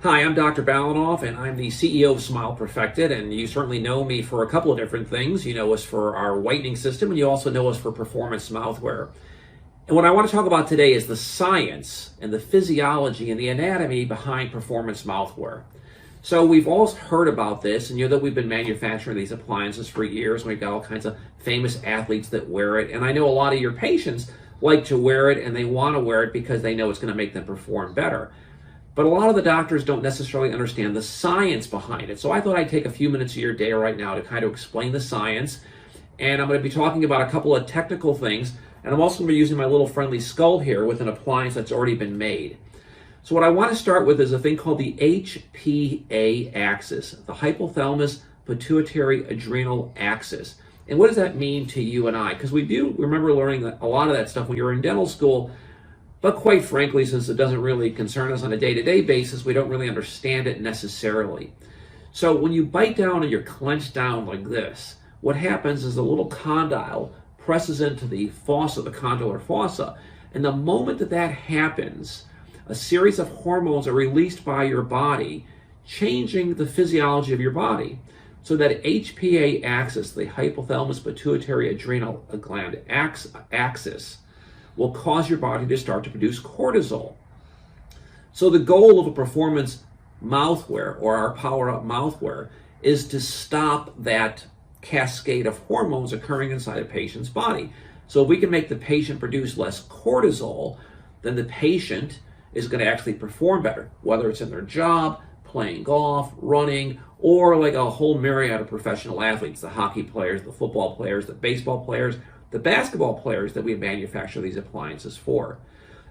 Hi, I'm Dr. Balanoff, and I'm the CEO of Smile Perfected, and you certainly know me for a couple of different things. You know us for our whitening system, and you also know us for Performance Mouthwear. And what I want to talk about today is the science and the physiology and the anatomy behind Performance Mouthwear. So we've all heard about this, and you know that we've been manufacturing these appliances for years, and we've got all kinds of famous athletes that wear it, and I know a lot of your patients like to wear it, and they want to wear it because they know it's going to make them perform better. But a lot of the doctors don't necessarily understand the science behind it. So I thought I'd take a few minutes of your day right now to kind of explain the science. And I'm going to be talking about a couple of technical things. And I'm also going to be using my little friendly skull here with an appliance that's already been made. So what I want to start with is a thing called the HPA axis, the hypothalamus-pituitary-adrenal axis. And what does that mean to you and I? Because we do remember learning a lot of that stuff when you were in dental school. But quite frankly, since it doesn't really concern us on a day-to-day basis, we don't really understand it necessarily. So when you bite down and you're clenched down like this, what happens is the little condyle presses into the fossa, the condylar fossa. And the moment that that happens, a series of hormones are released by your body, changing the physiology of your body. So that HPA axis, the hypothalamus-pituitary-adrenal gland axis, will cause your body to start to produce cortisol. So the goal of a Performance Mouthwear or our Power-Up Mouthwear is to stop that cascade of hormones occurring inside a patient's body. So if we can make the patient produce less cortisol, then the patient is going to actually perform better, whether it's in their job, playing golf, running, or like a whole myriad of professional athletes, the hockey players, the football players, the baseball players, the basketball players that we manufacture these appliances for.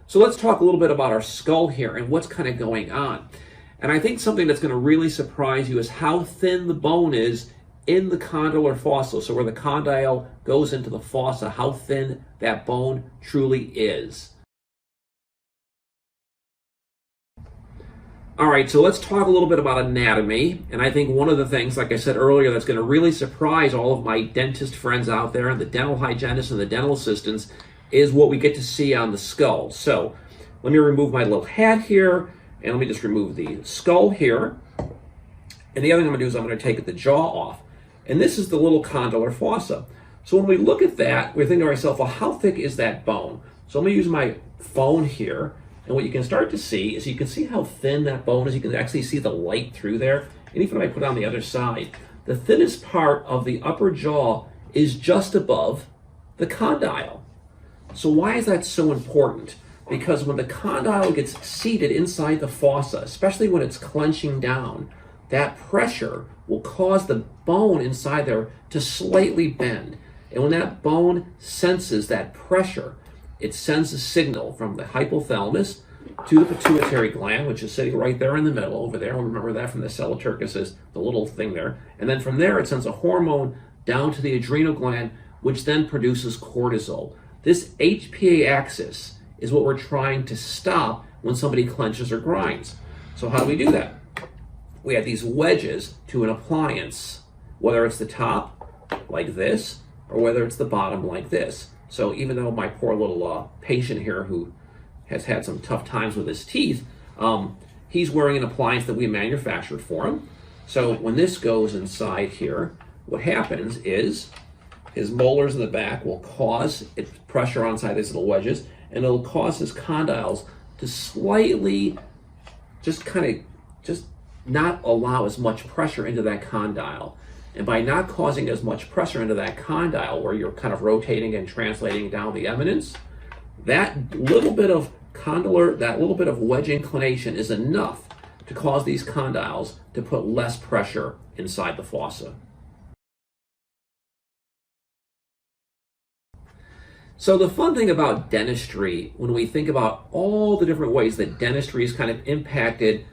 So let's talk a little bit about our skull here and what's kind of going on. And I think something that's going to really surprise you is how thin the bone is in the condylar fossa. So where the condyle goes into the fossa, how thin that bone truly is. All right, so let's talk a little bit about anatomy. And I think one of the things, like I said earlier, that's going to really surprise all of my dentist friends out there and the dental hygienists and the dental assistants is what we get to see on the skull. So let me remove my little hat here, and let me just remove the skull here. And the other thing I'm going to do is I'm going to take the jaw off. And this is the little condylar fossa. So when we look at that, we think to ourselves, well, how thick is that bone? So I'm going to use my phone here. And what you can start to see is you can see how thin that bone is. You can actually see the light through there. And even if I put it on the other side, the thinnest part of the upper jaw is just above the condyle. So why is that so important? Because when the condyle gets seated inside the fossa, especially when it's clenching down, that pressure will cause the bone inside there to slightly bend. And when that bone senses that pressure, it sends a signal from the hypothalamus to the pituitary gland, which is sitting right there in the middle over there. Remember that from the cella turcicis, the little thing there. And then from there, it sends a hormone down to the adrenal gland, which then produces cortisol. This HPA axis is what we're trying to stop when somebody clenches or grinds. So how do we do that? We have these wedges to an appliance, whether it's the top, like this, or whether it's the bottom, like this. So even though my poor little patient here who has had some tough times with his teeth, he's wearing an appliance that we manufactured for him. So when this goes inside here, what happens is his molars in the back will cause pressure inside these little wedges, and it'll cause his condyles to slightly just not allow as much pressure into that condyle. And by not causing as much pressure into that condyle, where you're kind of rotating and translating down the eminence, that little bit of condylar, that little bit of wedge inclination is enough to cause these condyles to put less pressure inside the fossa. So the fun thing about dentistry, when we think about all the different ways that dentistry has kind of impacted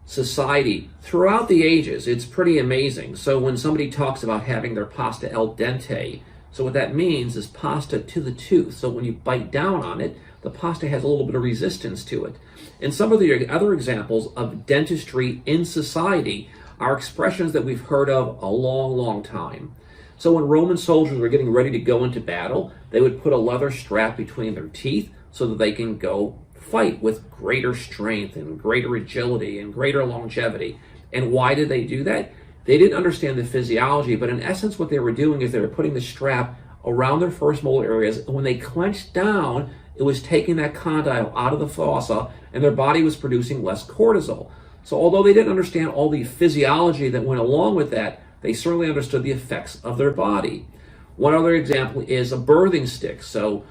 society throughout the ages, it's pretty amazing. So when somebody talks about having their pasta al dente, so what that means is pasta to the tooth. So when you bite down on it, the pasta has a little bit of resistance to it. And some of the other examples of dentistry in society are expressions that we've heard of a long, long time. So when Roman soldiers were getting ready to go into battle, they would put a leather strap between their teeth so that they can go fight with greater strength and greater agility and greater longevity. And why did they do that? They didn't understand the physiology, but in essence what they were doing is they were putting the strap around their first molar areas, and when they clenched down, it was taking that condyle out of the fossa, and their body was producing less cortisol. So although they didn't understand all the physiology that went along with that, they certainly understood the effects of their body. One other example is a birthing stick. So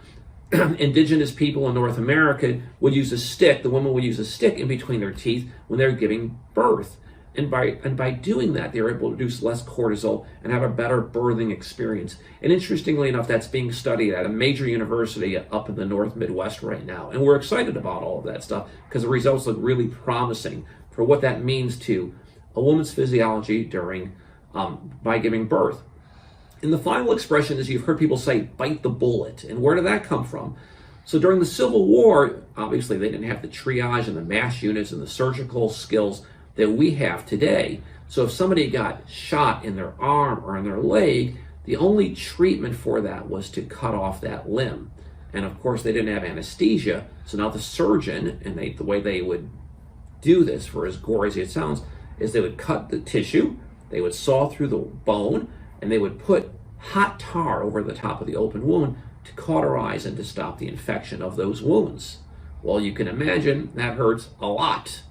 indigenous people in North America would use a stick, the woman would use a stick in between their teeth when they're giving birth. And by doing that, they were able to produce less cortisol and have a better birthing experience. And interestingly enough, that's being studied at a major university up in the North Midwest right now. And we're excited about all of that stuff because the results look really promising for what that means to a woman's physiology during by giving birth. And the final expression is you've heard people say, bite the bullet. And where did that come from? So during the Civil War, obviously they didn't have the triage and the mass units and the surgical skills that we have today. So if somebody got shot in their arm or in their leg, the only treatment for that was to cut off that limb. And of course they didn't have anesthesia, so now the surgeon, and the way they would do this, for as gory as it sounds, is they would cut the tissue, they would saw through the bone, and they would put hot tar over the top of the open wound to cauterize and to stop the infection of those wounds. Well, you can imagine that hurts a lot.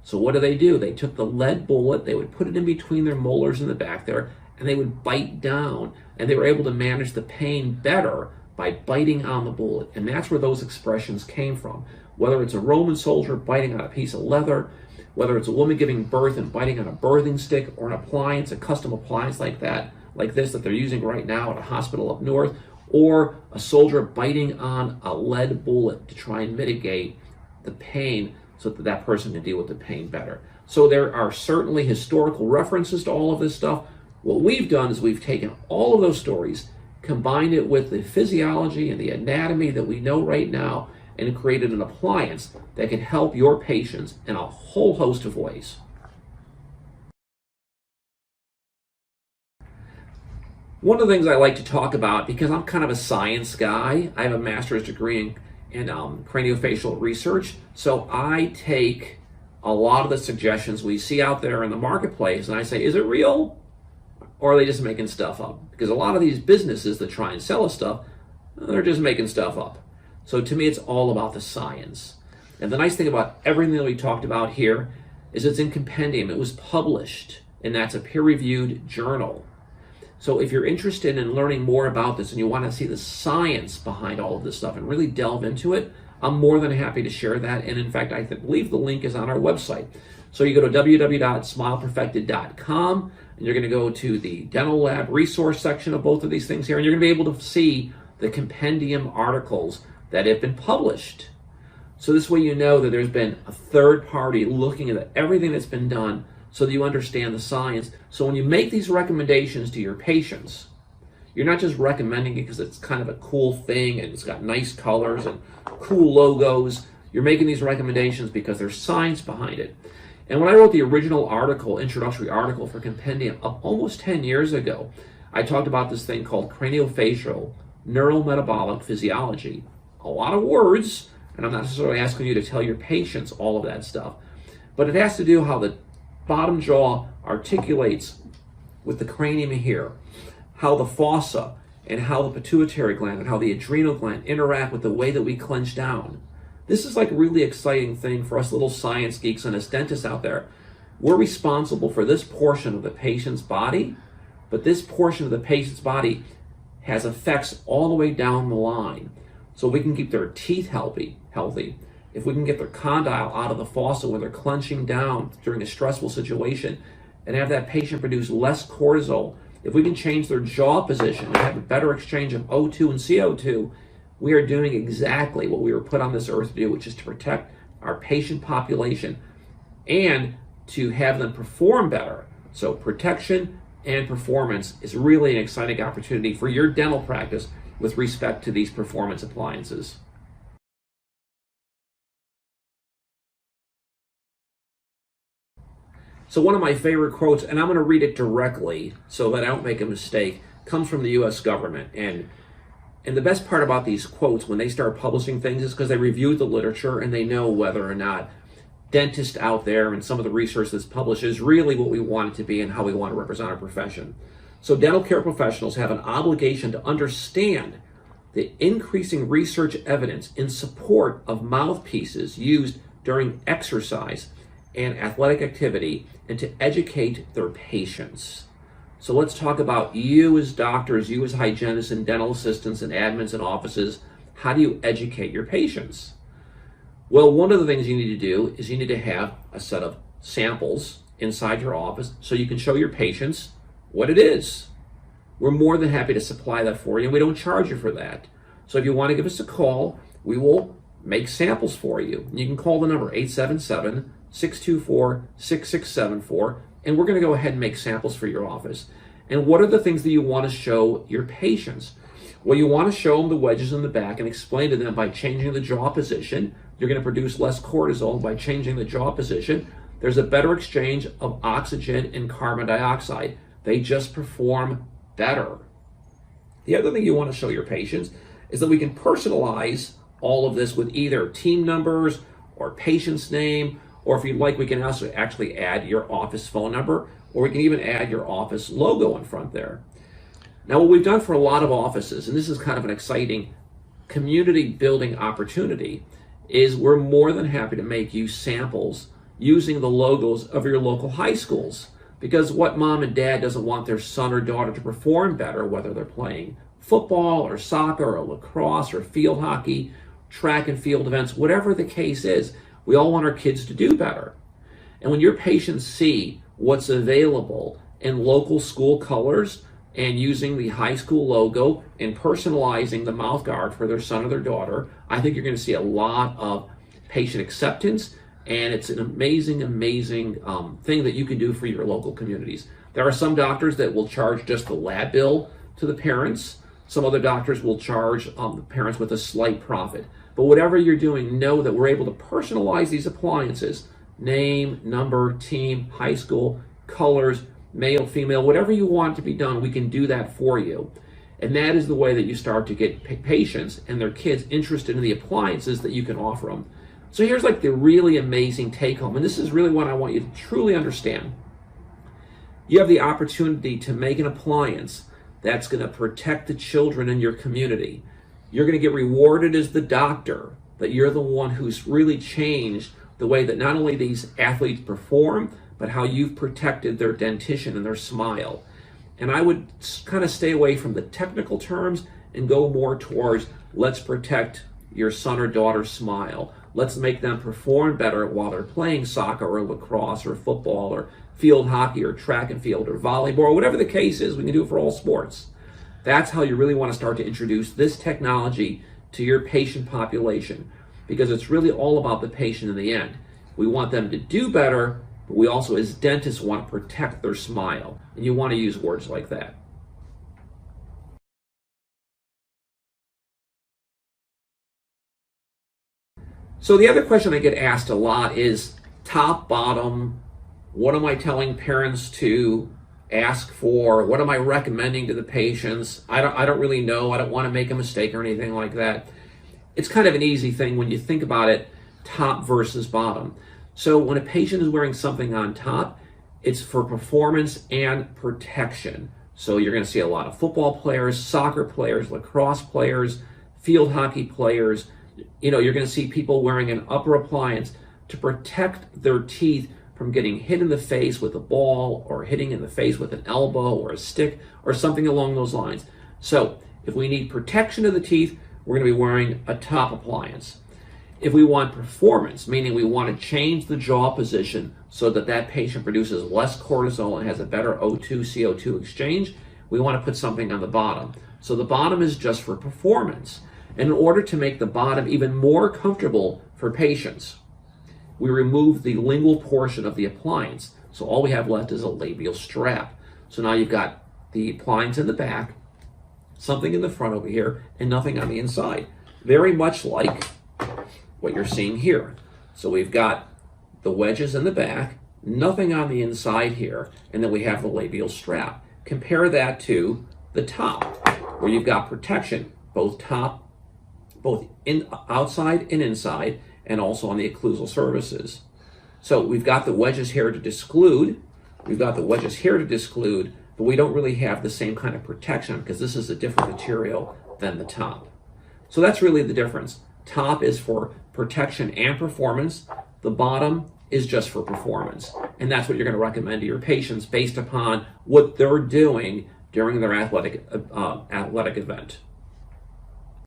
So what do? They took the lead bullet, they would put it in between their molars in the back there, and they would bite down, and they were able to manage the pain better by biting on the bullet. And that's where those expressions came from. Whether it's a Roman soldier biting on a piece of leather, whether it's a woman giving birth and biting on a birthing stick, or an appliance, a custom appliance like this that they're using right now at a hospital up north, or a soldier biting on a lead bullet to try and mitigate the pain so that that person can deal with the pain better. So there are certainly historical references to all of this stuff. What we've done is we've taken all of those stories, combined it with the physiology and the anatomy that we know right now, and created an appliance that can help your patients in a whole host of ways. One of the things I like to talk about, because I'm kind of a science guy, I have a master's degree in craniofacial research, so I take a lot of the suggestions we see out there in the marketplace and I say, is it real or are they just making stuff up? Because a lot of these businesses that try and sell us stuff, they're just making stuff up. So to me, it's all about the science. And the nice thing about everything that we talked about here is it's in compendium. It was published, and that's a peer-reviewed journal. So if you're interested in learning more about this and you want to see the science behind all of this stuff and really delve into it, I'm more than happy to share that. And in fact, I believe the link is on our website. So you go to www.smileperfected.com and you're going to go to the dental lab resource section of both of these things here, and you're going to be able to see the compendium articles that have been published. So this way you know that there's been a third party looking at everything that's been done so that you understand the science. So when you make these recommendations to your patients, you're not just recommending it because it's kind of a cool thing and it's got nice colors and cool logos. You're making these recommendations because there's science behind it. And when I wrote the original article, introductory article for Compendium almost 10 years ago, I talked about this thing called craniofacial neurometabolic physiology. A lot of words, and I'm not necessarily asking you to tell your patients all of that stuff, but it has to do how the bottom jaw articulates with the cranium here, how the fossa and how the pituitary gland and how the adrenal gland interact with the way that we clench down. This is like a really exciting thing for us little science geeks and us dentists out there. We're responsible for this portion of the patient's body, but this portion of the patient's body has effects all the way down the line. So we can keep their teeth healthy. If we can get their condyle out of the fossa when they're clenching down during a stressful situation and have that patient produce less cortisol, if we can change their jaw position and have a better exchange of O2 and CO2, we are doing exactly what we were put on this earth to do, which is to protect our patient population and to have them perform better. So protection and performance is really an exciting opportunity for your dental practice with respect to these performance appliances. So one of my favorite quotes, and I'm going to read it directly so that I don't make a mistake, comes from the U.S. government. And And the best part about these quotes when they start publishing things is because they reviewed the literature and they know whether or not dentists out there and some of the research that's published is really what we want it to be and how we want to represent our profession. So dental care professionals have an obligation to understand the increasing research evidence in support of mouthpieces used during exercise and athletic activity and to educate their patients. So let's talk about you as doctors, you as hygienists and dental assistants and admins and offices. How do you educate your patients? Well, one of the things you need to do is you need to have a set of samples inside your office so you can show your patients what it is. We're more than happy to supply that for you, and we don't charge you for that. So if you want to give us a call, we will make samples for you. You can call the number 877-624-6674, and we're going to go ahead and make samples for your office. And what are the things that you want to show your patients? Well, you want to show them the wedges in the back and explain to them by changing the jaw position. You're going to produce less cortisol by changing the jaw position. There's a better exchange of oxygen and carbon dioxide. They just perform better. The other thing you want to show your patients is that we can personalize all of this with either team numbers or patient's name, or if you'd like, we can also actually add your office phone number, or we can even add your office logo in front there. Now, what we've done for a lot of offices, and this is kind of an exciting community building opportunity, is we're more than happy to make you samples using the logos of your local high schools. Because what mom and dad doesn't want their son or daughter to perform better, whether they're playing football or soccer or lacrosse or field hockey, track and field events, whatever the case is, we all want our kids to do better. And when your patients see what's available in local school colors and using the high school logo and personalizing the mouth guard for their son or their daughter, I think you're going to see a lot of patient acceptance, and it's an amazing, amazing thing that you can do for your local communities. There are some doctors that will charge just the lab bill to the parents. Some other doctors will charge the parents with a slight profit. But whatever you're doing, know that we're able to personalize these appliances: name, number, team, high school, colors, male, female, whatever you want to be done, we can do that for you. And that is the way that you start to get patients and their kids interested in the appliances that you can offer them. So here's like the really amazing take home, and this is really what I want you to truly understand. You have the opportunity to make an appliance that's going to protect the children in your community. You're going to get rewarded as the doctor, that you're the one who's really changed the way that not only these athletes perform, but how you've protected their dentition and their smile. And I would kind of stay away from the technical terms and go more towards, let's protect your son or daughter's smile. Let's make them perform better while they're playing soccer or lacrosse or football or field hockey or track and field or volleyball, or whatever the case is. We can do it for all sports. That's how you really want to start to introduce this technology to your patient population, because it's really all about the patient in the end. We want them to do better, but we also, as dentists, want to protect their smile. And you want to use words like that. So the other question I get asked a lot is top, bottom. What am I telling parents to ask for? What am I recommending to the patients? I don't really know. I don't want to make a mistake or anything like that. It's kind of an easy thing when you think about it, top versus bottom. So when a patient is wearing something on top, it's for performance and protection. So you're going to see a lot of football players, soccer players, lacrosse players, field hockey players. You're going to see people wearing an upper appliance to protect their teeth from getting hit in the face with a ball or hitting in the face with an elbow or a stick or something along those lines. So if we need protection of the teeth, we're going to be wearing a top appliance. If we want performance, meaning we want to change the jaw position so that that patient produces less cortisol and has a better O2, CO2 exchange, we want to put something on the bottom. So the bottom is just for performance. And in order to make the bottom even more comfortable for patients, we remove the lingual portion of the appliance. So all we have left is a labial strap. So now you've got the appliance in the back, something in the front over here, and nothing on the inside. Very much like what you're seeing here. So we've got the wedges in the back, nothing on the inside here, and then we have the labial strap. Compare that to the top, where you've got protection, both outside and inside, and also on the occlusal surfaces. So we've got the wedges here to disclude. We've got the wedges here to disclude, but we don't really have the same kind of protection because this is a different material than the top. So that's really the difference. Top is for protection and performance. The bottom is just for performance. And that's what you're going to recommend to your patients based upon what they're doing during their athletic event.